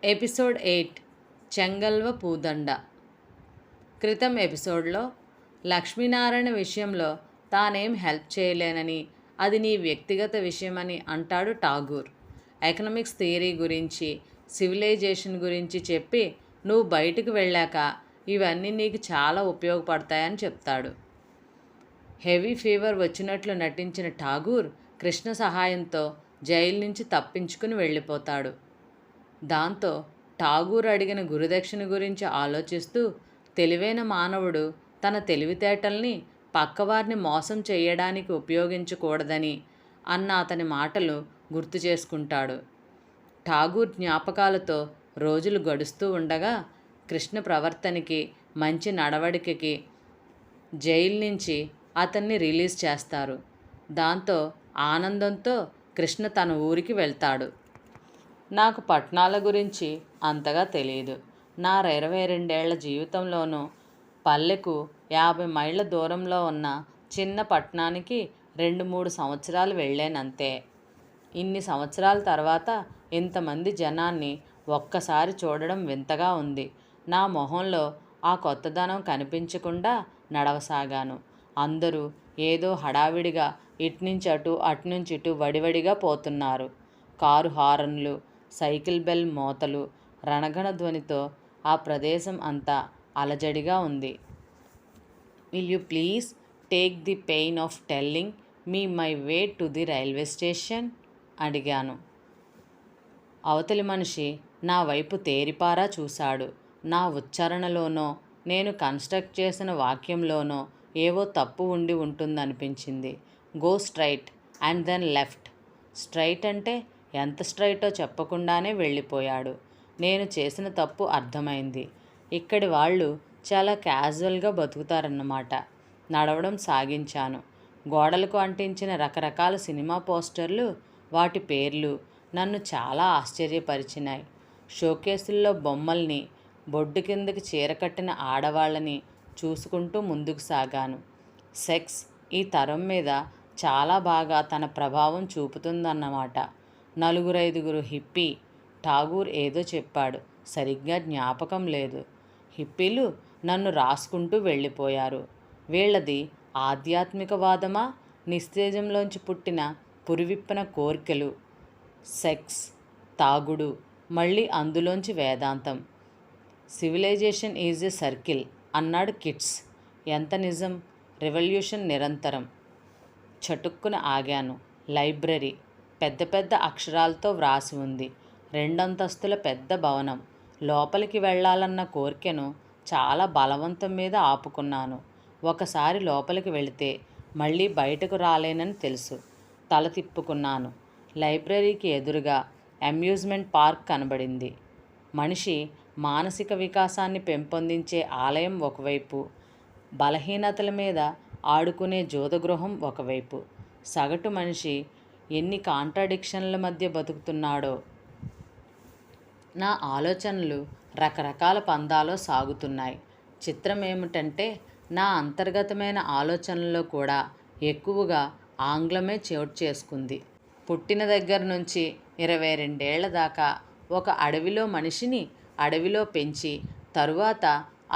Episode 8 చెంగల్వ పూదండ. క్రితం ఎపిసోడ్లో లక్ష్మీనారాయణ విషయంలో తానేం హెల్ప్ చేయలేనని, అది నీ వ్యక్తిగత విషయమని అంటాడు ఠాగూర్. ఎకనామిక్స్ థియరీ గురించి, సివిలైజేషన్ గురించి చెప్పి నువ్వు బయటకు వెళ్ళాక ఇవన్నీ నీకు చాలా ఉపయోగపడతాయని చెప్తాడు. హెవీ ఫీవర్ వచ్చినట్లు నటించిన ఠాగూర్ కృష్ణ సహాయంతో జైలు నుంచి తప్పించుకుని వెళ్ళిపోతాడు. దాంతో ఠాగూర్ అడిగిన గురుదక్షిణ గురించి ఆలోచిస్తూ తెలివైన మానవుడు తన తెలివితేటల్ని పక్కవారిని మోసం చేయడానికి ఉపయోగించకూడదని అన్న అతని మాటలు గుర్తు చేసుకుంటాడు. ఠాగూర్ జ్ఞాపకాలతో రోజులు గడుస్తూ ఉండగా కృష్ణ ప్రవర్తనకి, మంచి నడవడికకి జైలు నుంచి అతన్ని రిలీజ్ చేస్తారు. దాంతో ఆనందంతో కృష్ణ తన ఊరికి వెళ్తాడు. నాకు పట్టణాల గురించి అంతగా తెలియదు. నా 22 జీవితంలోనూ పల్లెకు 50 మైళ్ళ దూరంలో ఉన్న చిన్న పట్టణానికి 2-3 సంవత్సరాలు వెళ్ళానంతే. ఇన్ని సంవత్సరాల తర్వాత ఇంతమంది జనాన్ని ఒక్కసారి చూడడం వింతగా ఉంది. నా మొహంలో ఆ కొత్తదనం కనిపించకుండా నడవసాగాను. అందరూ ఏదో హడావిడిగా ఇట్నుంచి అటు, అటునుంచి ఇటు వడివడిగా పోతున్నారు. కారు హారన్లు, సైకిల్ బెల్ మోతలు, రణగణ ధ్వనితో ఆ ప్రదేశం అంతా అలజడిగా ఉంది. Will you please take the pain of telling me my way to the railway station అడిగాను. అవతలి మనిషి నా వైపు తేరిపారా చూశాడు. నా ఉచ్చారణలోనో, నేను కన్స్ట్రక్ట్ చేసిన వాక్యంలోనో ఏవో తప్పు ఉండి ఉంటుందనిపించింది. Go straight and then left. Straight అంటే ఎంత స్ట్రైటో చెప్పకుండానే వెళ్ళిపోయాడు. నేను చేసిన తప్పు అర్థమైంది. ఇక్కడి వాళ్ళు చాలా క్యాజువల్గా బతుకుతారన్నమాట. నడవడం సాగించాను. గోడలకు అంటించిన రకరకాల సినిమా పోస్టర్లు, వాటి పేర్లు నన్ను చాలా ఆశ్చర్యపరిచినాయి. షోకేసుల్లో బొమ్మల్ని, బొడ్డు కిందకి చీర కట్టిన ఆడవాళ్ళని చూసుకుంటూ ముందుకు సాగాను. సెక్స్ ఈ తరం మీద చాలా బాగా తన ప్రభావం చూపుతుందన్నమాట. 4-5 హిప్పీ. ఠాగూర్ ఏదో చెప్పాడు, సరిగ్గా జ్ఞాపకం లేదు. హిప్పీలు నన్ను రాసుకుంటూ వెళ్ళిపోయారు. వీళ్ళది ఆధ్యాత్మికవాదమా, నిస్తేజంలోంచి పుట్టిన పురివిప్పిన కోర్కెలు? సెక్స్, తాగుడు, మళ్ళీ అందులోంచి వేదాంతం. సివిలైజేషన్ ఈజ్ ఎ సర్కిల్ అన్నాడు కిట్స్. ఎంత నిజం. రెవల్యూషన్ నిరంతరం. చటుక్కున ఆగాను. లైబ్రరీ పెద్ద పెద్ద అక్షరాలతో వ్రాసి ఉంది. 2 అంతస్తుల పెద్ద భవనం. లోపలికి వెళ్ళాలన్న కోరికను చాలా బలవంతం మీద ఆపుకున్నాను. ఒకసారి లోపలికి వెళితే మళ్ళీ బయటకు రాలేనని తెలుసు. తల తిప్పుకున్నాను. లైబ్రరీకి ఎదురుగా అమ్యూజ్మెంట్ పార్క్ కనబడింది. మనిషి మానసిక వికాసాన్ని పెంపొందించే ఆలయం ఒకవైపు, బలహీనతల మీద ఆడుకునే జోదగృహం ఒకవైపు. సగటు మనిషి ఎన్ని కాంట్రాడిక్షన్ల మధ్య బతుకుతున్నాడో. నా ఆలోచనలు రకరకాల పందాలో సాగుతున్నాయి. చిత్రం ఏమిటంటే నా అంతర్గతమైన ఆలోచనల్లో కూడా ఎక్కువగా ఆంగ్లమే చోటు చేసుకుంది. పుట్టిన దగ్గర నుంచి 22 దాకా ఒక అడవిలో మనిషిని అడవిలో పెంచి, తరువాత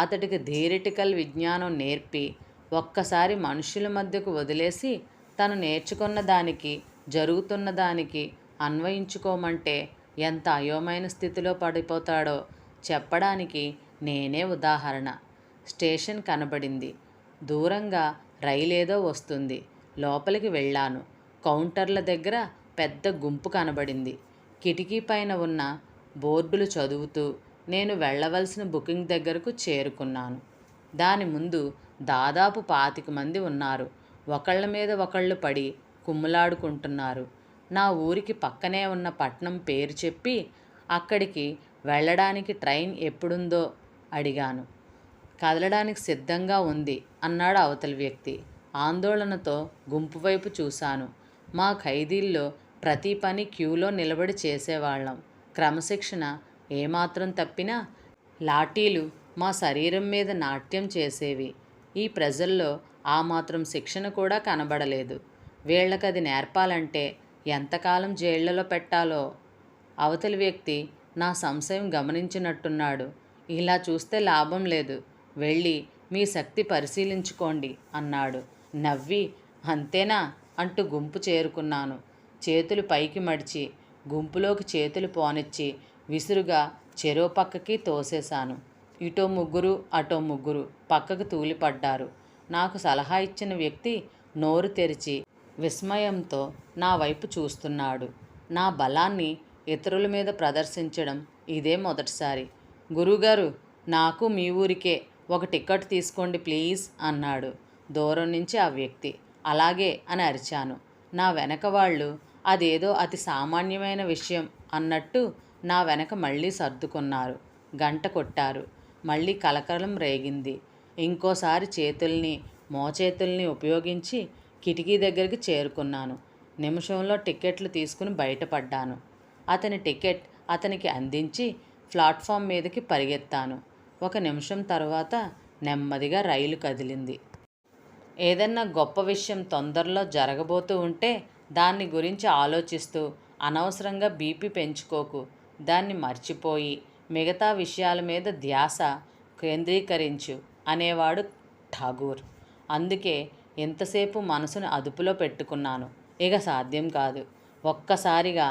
అతడికి థియరిటికల్ విజ్ఞానం నేర్పి, ఒక్కసారి మనుషుల మధ్యకు వదిలేసి తను నేర్చుకున్న దానికి, జరుగుతున్న దానికి అన్వయించుకోమంటే ఎంత అయోమైన స్థితిలో పడిపోతాడో చెప్పడానికి నేనే ఉదాహరణ. స్టేషన్ కనబడింది. దూరంగా రైలేదో వస్తుంది. లోపలికి వెళ్ళాను. కౌంటర్ల దగ్గర పెద్ద గుంపు కనబడింది. కిటికీ పైన ఉన్న బోర్డులు చదువుతూ నేను వెళ్ళవలసిన బుకింగ్ దగ్గరకు చేరుకున్నాను. దాని ముందు దాదాపు 25 మంది ఉన్నారు. ఒకళ్ళ మీద ఒకళ్ళు పడి కుమ్ములాడుకుంటున్నారు. నా ఊరికి పక్కనే ఉన్న పట్నం పేరు చెప్పి అక్కడికి వెళ్ళడానికి ట్రైన్ ఎప్పుడుందో అడిగాను. కదలడానికి సిద్ధంగా ఉంది అన్నాడు అవతలి వ్యక్తి. ఆందోళనతో గుంపు వైపు చూశాను. మా ఖైదీల్లో ప్రతి పని క్యూలో నిలబడి చేసేవాళ్ళం. క్రమశిక్షణ ఏమాత్రం తప్పినా లాఠీలు మా శరీరం మీద నాట్యం చేసేవి. ఈ ప్రజల్లో ఆ మాత్రం శిక్షణ కూడా కనబడలేదు. వీళ్ళకది నేర్పాలంటే ఎంతకాలం జైళ్లలో పెట్టాలో. అవతలి వ్యక్తి నా సంశయం గమనించినట్టున్నాడు. ఇలా చూస్తే లాభం లేదు, వెళ్ళి మీ శక్తి పరిశీలించుకోండి అన్నాడు. నవ్వి అంతేనా అంటూ గుంపు చేరుకున్నాను. చేతులు పైకి మడిచి గుంపులోకి చేతులు పోనిచ్చి విసురుగా చెరో పక్కకి తోసేశాను. ఇటో ముగ్గురు అటో ముగ్గురు పక్కకు తూలిపడ్డారు. నాకు సలహా ఇచ్చిన వ్యక్తి నోరు తెరిచి విస్మయంతో నా వైపు చూస్తున్నాడు. నా బలాన్ని ఇతరుల మీద ప్రదర్శించడం ఇదే మొదటిసారి. గురువుగారు, నాకు మీ ఊరికే ఒక టికెట్ తీసుకోండి ప్లీజ్ అన్నాడు దూరం నుంచి ఆ వ్యక్తి. అలాగే అని అరిచాను. నా వెనక వాళ్ళు అదేదో అతి సామాన్యమైన విషయం అన్నట్టు నా వెనక మళ్ళీ సర్దుకున్నారు. గంట కొట్టారు. మళ్ళీ కలకలం రేగింది. ఇంకోసారి చేతుల్ని మోచేతుల్ని ఉపయోగించి కిటికీ దగ్గరికి చేరుకున్నాను. నిమిషంలో టికెట్లు తీసుకుని బయటపడ్డాను. అతని టికెట్ అతనికి అందించి ప్లాట్ఫామ్ మీదకి పరిగెత్తాను. ఒక నిమిషం తర్వాత నెమ్మదిగా రైలు కదిలింది. ఏదన్నా గొప్ప విషయం తొందరలో జరగబోతూ ఉంటే దాన్ని గురించి ఆలోచిస్తూ అనవసరంగా బీపీ పెంచుకోకు. దాన్ని మర్చిపోయి మిగతా విషయాల మీద ధ్యాస కేంద్రీకరించు అనేవాడు ఠాగూర్. అందుకే ఎంతసేపు మనసును అదుపులో పెట్టుకున్నాను. ఇక సాధ్యం కాదు. ఒక్కసారిగా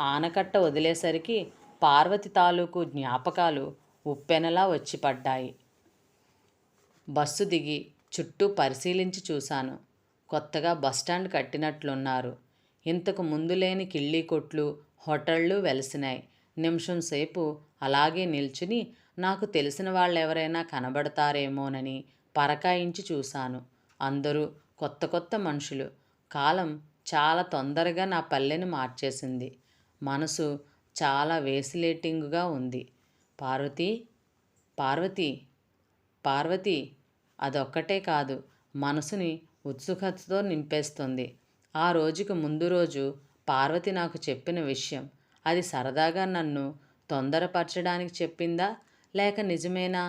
ఆనకట్ట వదిలేసరికి పార్వతి తాలూకు జ్ఞాపకాలు ఉప్పెనలా వచ్చి పడ్డాయి. బస్సు దిగి చుట్టూ పరిశీలించి చూశాను. కొత్తగా బస్టాండ్ కట్టినట్లున్నారు. ఇంతకు ముందు లేని కిళ్ళీ కొట్లు, హోటళ్ళు వెలిసినాయి. నిమిషం సేపు అలాగే నిల్చుని నాకు తెలిసిన వాళ్ళెవరైనా కనబడతారేమోనని పరకాయించి చూశాను. అందరూ కొత్త కొత్త మనుషులు. కాలం చాలా తొందరగా నా పల్లెని మార్చేసింది. మనసు చాలా వేసిలేటింగుగా ఉంది. పార్వతి, పార్వతి, పార్వతి అదొక్కటే కాదు, మనసుని ఉత్సుకతతో నింపేస్తుంది. ఆ రోజుకు ముందు రోజు పార్వతి నాకు చెప్పిన విషయం, అది సరదాగా నన్ను తొందరపరచడానికి చెప్పిందా లేక నిజమేనా?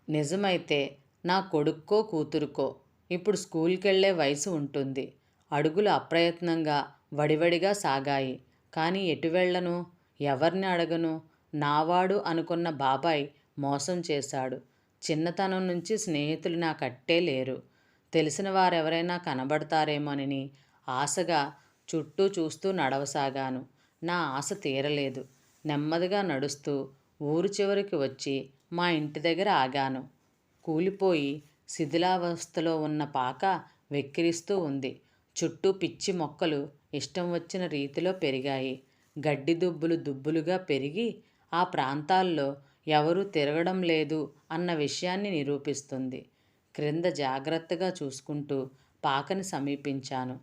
నిజమైతే నా కొడుక్కో కూతురుకో ఇప్పుడు స్కూల్కి వెళ్ళే వయసు ఉంటుంది. అడుగులు అప్రయత్నంగా వడివడిగా సాగాయి. కానీ ఎటు వెళ్ళను, ఎవరిని అడగను? నావాడు అనుకున్న బాబాయ్ మోసం చేశాడు. చిన్నతనం నుంచి స్నేహితులు నాకట్టే లేరు. తెలిసిన వారెవరైనా కనబడతారేమోనని ఆశగా చుట్టూ చూస్తూ నడవసాగాను. నా ఆశ తీరలేదు. నెమ్మదిగా నడుస్తూ ఊరు చివరికి వచ్చి మా ఇంటి దగ్గర ఆగాను. కూలిపోయి శిథిలావస్థలో ఉన్న పాక వెక్కిరిస్తూ ఉంది. చుట్టూ పిచ్చి మొక్కలు ఇష్టం వచ్చిన రీతిలో పెరిగాయి. గడ్డి దుబ్బులు దుబ్బులుగా పెరిగి ఆ ప్రాంతాల్లో ఎవరూ తిరగడం లేదు అన్న విషయాన్ని నిరూపిస్తుంది. క్రింద జాగ్రత్తగా చూసుకుంటూ పాకని సమీపించాను.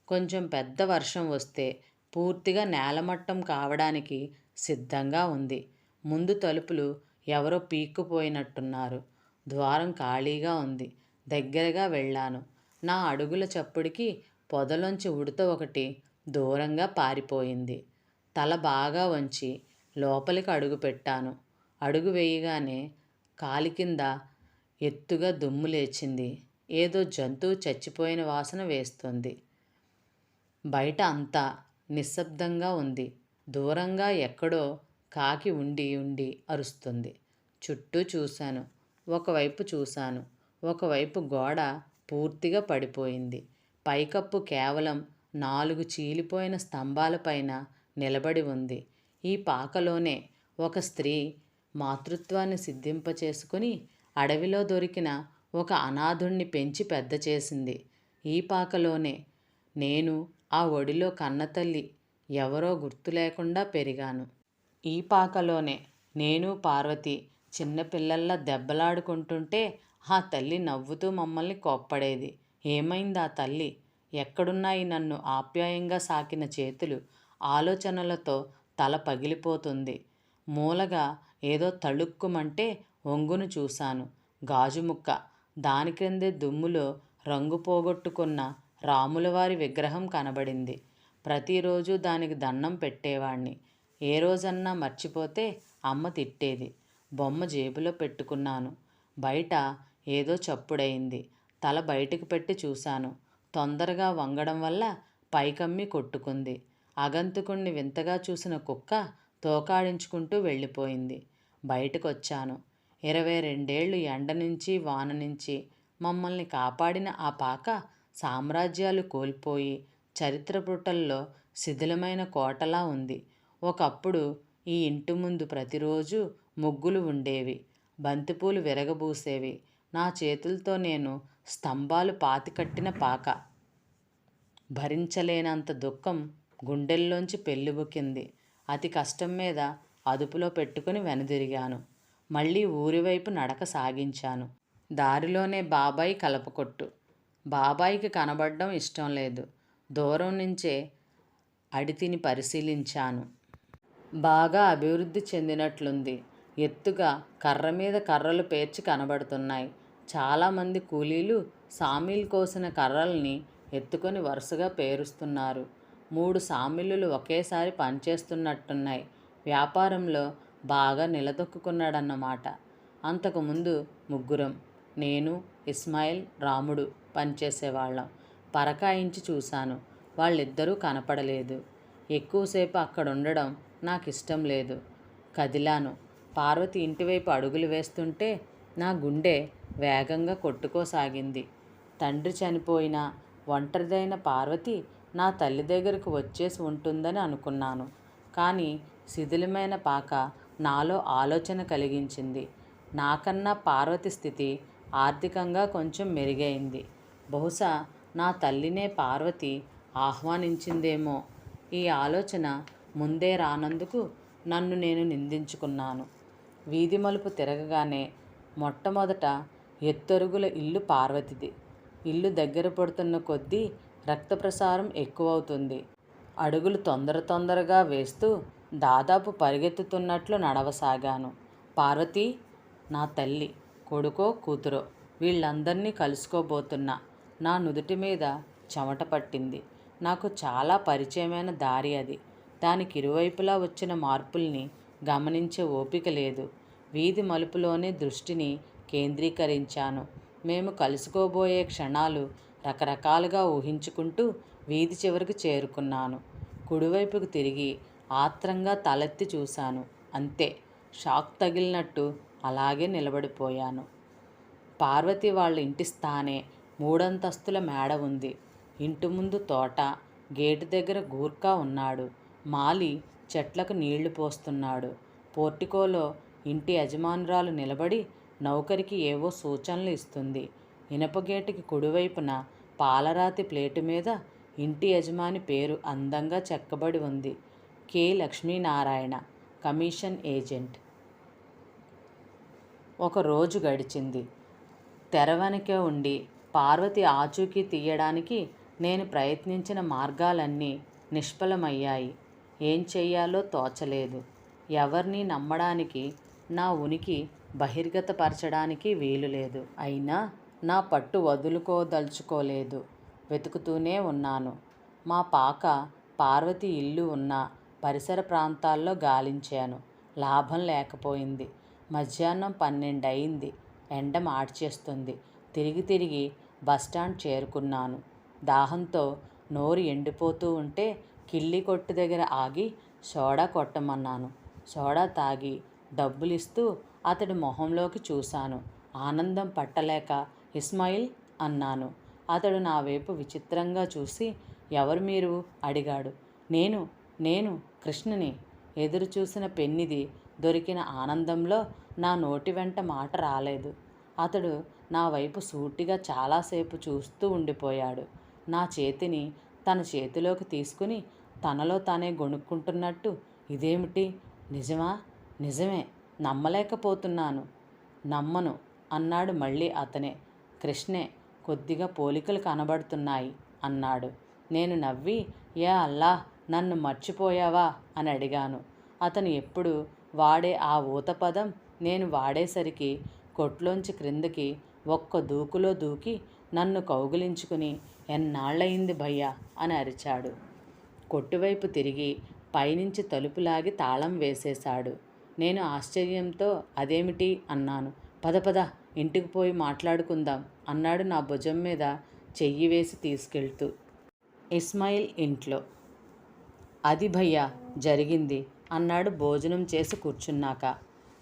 కొంచెం పెద్ద వర్షం వస్తే పూర్తిగా నేలమట్టం కావడానికి సిద్ధంగా ఉంది. ముందు తలుపులు ఎవరో పీక్కుపోయినట్టున్నారు. ద్వారం ఖాళీగా ఉంది. దగ్గరగా వెళ్ళాను. నా అడుగుల చప్పుడికి పొదలోంచి ఉడత ఒకటి దూరంగా పారిపోయింది. తల బాగా వంచి లోపలికి అడుగు పెట్టాను. అడుగు వేయగానే కాలి కింద ఎత్తుగా దుమ్ము లేచింది. ఏదో జంతువు చచ్చిపోయిన వాసన వేస్తుంది. బయట అంతా నిశ్శబ్దంగా ఉంది. దూరంగా ఎక్కడో కాకి ఉండి ఉండి అరుస్తుంది. చుట్టూ చూశాను. ఒకవైపు చూశాను. ఒకవైపు గోడ పూర్తిగా పడిపోయింది. పైకప్పు కేవలం 4 చీలిపోయిన స్తంభాలపైన నిలబడి ఉంది. ఈ పాకలోనే ఒక స్త్రీ మాతృత్వాన్ని సిద్ధింపచేసుకుని అడవిలో దొరికిన ఒక అనాథుణ్ణి పెంచి పెద్ద చేసింది. ఈ పాకలోనే నేను ఆ ఒడిలో కన్నతల్లి ఎవరో గుర్తు లేకుండా పెరిగాను. ఈ పాకలోనే నేను పార్వతి చిన్నపిల్లల్లా దెబ్బలాడుకుంటుంటే ఆ తల్లి నవ్వుతూ మమ్మల్ని కోప్పడేది. ఏమైంది ఆ తల్లి? ఎక్కడున్నాయి నన్ను ఆప్యాయంగా సాకిన చేతులు? ఆలోచనలతో తల పగిలిపోతుంది. మూలగా ఏదో తళుక్కుమంటే ఒంగును చూశాను. గాజుముక్క. దాని క్రిందే దుమ్ములో రంగు పోగొట్టుకున్న రాములవారి విగ్రహం కనబడింది. ప్రతిరోజు దానికి దండం పెట్టేవాణ్ణి. ఏ రోజన్నా మర్చిపోతే అమ్మ తిట్టేది. బొమ్మ జేబులో పెట్టుకున్నాను. బయట ఏదో చప్పుడయింది. తల బయటకు పెట్టి చూశాను. తొందరగా వంగడం వల్ల పైకమ్మి కొట్టుకుంది. అగంతకుణ్ణి వింతగా చూసిన కుక్క తోకాడించుకుంటూ వెళ్ళిపోయింది. బయటకొచ్చాను. 22 ఎండ నుంచి వాన నుంచి మమ్మల్ని కాపాడిన ఆ పాక సామ్రాజ్యాలు కోల్పోయి చరిత్ర పుటల్లో శిథిలమైన కోటలా ఉంది. ఒకప్పుడు ఈ ఇంటి ముందు ప్రతిరోజు ముగ్గులు ఉండేవి. బంతిపూలు విరగబూసేవి. నా చేతులతో నేను స్తంభాలు పాతికట్టిన పాక. భరించలేనంత దుఃఖం గుండెల్లోంచి పెళ్ళిబుకింది. అతి కష్టం మీద అదుపులో పెట్టుకుని వెనుదిరిగాను. మళ్ళీ ఊరివైపు నడక సాగించాను. దారిలోనే బాబాయి కలపకొట్టు. బాబాయికి కనబడడం ఇష్టం లేదు. దూరం నుంచే అడితిని పరిశీలించాను. బాగా అభివృద్ధి చెందినట్లుంది. ఎత్తుగా కర్ర మీద కర్రలు పేర్చి కనబడుతున్నాయి. చాలామంది కూలీలు సామీలు కోసిన కర్రల్ని ఎత్తుకొని వరుసగా పేరుస్తున్నారు. 3 సామిల్లులు ఒకేసారి పనిచేస్తున్నట్టున్నాయి. వ్యాపారంలో బాగా నిలదొక్కున్నాడన్నమాట. అంతకుముందు ముగ్గురం, నేను, ఇస్మాయిల్, రాముడు పనిచేసేవాళ్ళం. పరకాయించి చూశాను. వాళ్ళిద్దరూ కనపడలేదు. ఎక్కువసేపు అక్కడుండడం నాకిష్టం లేదు. కదిలాను. పార్వతి ఇంటివైపు అడుగులు వేస్తుంటే నా గుండె వేగంగా కొట్టుకోసాగింది. తండ్రి చనిపోయినా ఒంటరిదైన పార్వతి నా తల్లి దగ్గరకు వచ్చేసి ఉంటుందని అనుకున్నాను. కానీ శిథిలమైన పాక నాలో ఆలోచన కలిగించింది. నాకన్నా పార్వతి స్థితి ఆర్థికంగా కొంచెం మెరుగైంది. బహుశా నా తల్లినే పార్వతి ఆహ్వానించిందేమో. ఈ ఆలోచన ముందే రానందుకు నన్ను నేను నిందించుకున్నాను. వీధి మలుపు తిరగగానే మొట్టమొదట ఎత్తరుగుల ఇల్లు పార్వతిది. ఇల్లు దగ్గర పడుతున్న కొద్దీ రక్త ప్రసారం ఎక్కువవుతుంది. అడుగులు తొందరగా వేస్తూ దాదాపు పరిగెత్తుతున్నట్లు నడవసాగాను. పార్వతి, నా తల్లి, కొడుకో కూతురో వీళ్ళందరినీ కలుసుకోబోతున్నా. నా నుదుటి మీద చెమట పట్టింది. నాకు చాలా పరిచయమైన దారి అది. దానికి ఇరువైపులా వచ్చిన మార్పుల్ని గమనించే ఓపిక లేదు. వీధి మలుపులోనే దృష్టిని కేంద్రీకరించాను. మేము కలుసుకోబోయే క్షణాలు రకరకాలుగా ఊహించుకుంటూ వీధి చివరికి చేరుకున్నాను. కుడివైపుకు తిరిగి ఆత్రంగా తలెత్తి చూశాను. అంతే, షాక్ తగిలినట్టు అలాగే నిలబడిపోయాను. పార్వతి వాళ్ళ ఇంటి స్థానే 3 అంతస్తుల మేడ ఉంది. ఇంటి ముందు తోట, గేటు దగ్గర గూర్ఖా ఉన్నాడు. మాలి చెట్లకు నీళ్లు పోస్తున్నాడు. పోర్టికోలో ఇంటి యజమానురాలు నిలబడి నౌకరికి ఏవో సూచనలు ఇస్తుంది. ఇనప గేటుకి కుడివైపున పాలరాతి ప్లేటు మీద ఇంటి యజమాని పేరు అందంగా చెక్కబడి ఉంది. కె. Lakshminarayana, commission agent. ఒక రోజు గడిచింది. తెర వెనకే ఉండి పార్వతి ఆచూకీ తీయడానికి నేను ప్రయత్నించిన మార్గాలన్నీ నిష్ఫలమయ్యాయి. ఏం చెయ్యాలో తోచలేదు. ఎవరిని నమ్మడానికి, నా ఉనికి బహిర్గతపరచడానికి వీలులేదు. అయినా నా పట్టు వదులుకోదలుచుకోలేదు. వెతుకుతూనే ఉన్నాను. మా పాక పార్వతి ఇల్లు ఉన్న పరిసర ప్రాంతాల్లో గాలించాను. లాభం లేకపోయింది. మధ్యాహ్నం 12 అయింది. ఎండ మార్చేస్తుంది. తిరిగి బస్టాండ్ చేరుకున్నాను. దాహంతో నోరు ఎండిపోతూ ఉంటే కిళ్ళి కొట్టు దగ్గర ఆగి సోడా కొట్టమన్నాను. సోడా తాగి డబ్బులిస్తూ అతడి మొహంలోకి చూశాను. ఆనందం పట్టలేక ఇస్మాయిల్ అన్నాను. అతడు నా వైపు విచిత్రంగా చూసి, ఎవరు మీరు అడిగాడు. నేను కృష్ణని. ఎదురు చూసిన పెన్నిది దొరికిన ఆనందంలో నా నోటి వెంట మాట రాలేదు. అతడు నా వైపు సూటిగా చాలాసేపు చూస్తూ ఉండిపోయాడు. నా చేతిని తన చేతిలోకి తీసుకుని తనలో తానే గొణుక్కుంటున్నట్టు, ఇదేమిటి, నిజమా? నిజమే, నమ్మలేకపోతున్నాను. నమ్మను అన్నాడు మళ్ళీ అతనే. కృష్ణే, కొద్దిగా పోలికలు కనబడుతున్నాయి అన్నాడు. నేను నవ్వి, యా అల్లాహ్, నన్ను మర్చిపోయావా అని అడిగాను. అతను ఎప్పుడు వాడే ఆ ఊత పదం నేను వాడేసరికి కొట్లోంచి క్రిందకి ఒక్క దూకులో దూకి నన్ను కౌగిలించుకుని, ఎన్నాళ్ళయింది భయ్యా అని అరిచాడు. కొట్టువైపు తిరిగి పైనుంచి తలుపులాగి తాళం వేసేశాడు. నేను ఆశ్చర్యంతో అదేమిటి అన్నాను. పద ఇంటికి పోయి మాట్లాడుకుందాం అన్నాడు నా భుజం మీద చెయ్యి వేసి తీసుకెళ్తూ. ఇస్మాయిల్ ఇంట్లో. అది భయ్యా జరిగింది అన్నాడు భోజనం చేసి కూర్చున్నాక.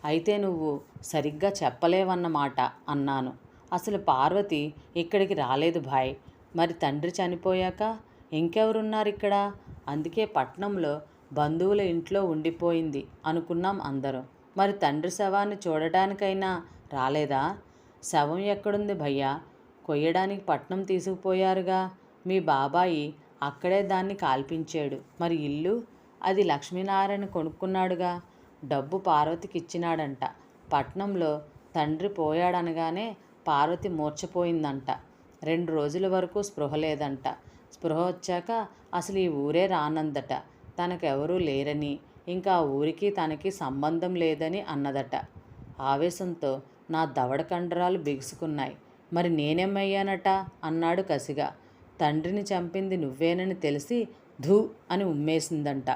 అయితే నువ్వు సరిగ్గా చెప్పలేవన్నమాట అన్నాను. అసలు పార్వతి ఇక్కడికి రాలేదు భాయ్. మరి తండ్రి చనిపోయాక ఇంకెవరున్నారిక్కడ? అందుకే పట్నంలో బంధువుల ఇంట్లో ఉండిపోయింది అనుకున్నాం అందరం. మరి తండ్రి శవాన్ని చూడటానికైనా రాలేదా? శవం ఎక్కడుంది భయ్యా? కొయ్యడానికి పట్నం తీసుకుపోయారుగా. మీ బాబాయి అక్కడే దాన్ని కాల్పించాడు. మరి ఇల్లు? అది లక్ష్మీనారాయణ కొనుక్కున్నాడుగా. డబ్బు పార్వతికి ఇచ్చినాడంట. పట్నంలో తండ్రి పోయాడనగానే పార్వతి మూర్ఛపోయిందంట. 2 రోజుల వరకు స్పృహ లేదంట. స్పృహ వచ్చాక అసలు ఈ ఊరే రానందట. తనకెవరూ లేరని, ఇంకా ఆ ఊరికి తనకి సంబంధం లేదని అన్నదట. ఆవేశంతో నా దవడ కండరాలు బిగుసుకున్నాయి. మరి నేనేమయ్యానట అన్నాడు కసిగా. తండ్రిని చంపింది నువ్వేనని తెలిసి ధూ అని ఉమ్మేసిందంట.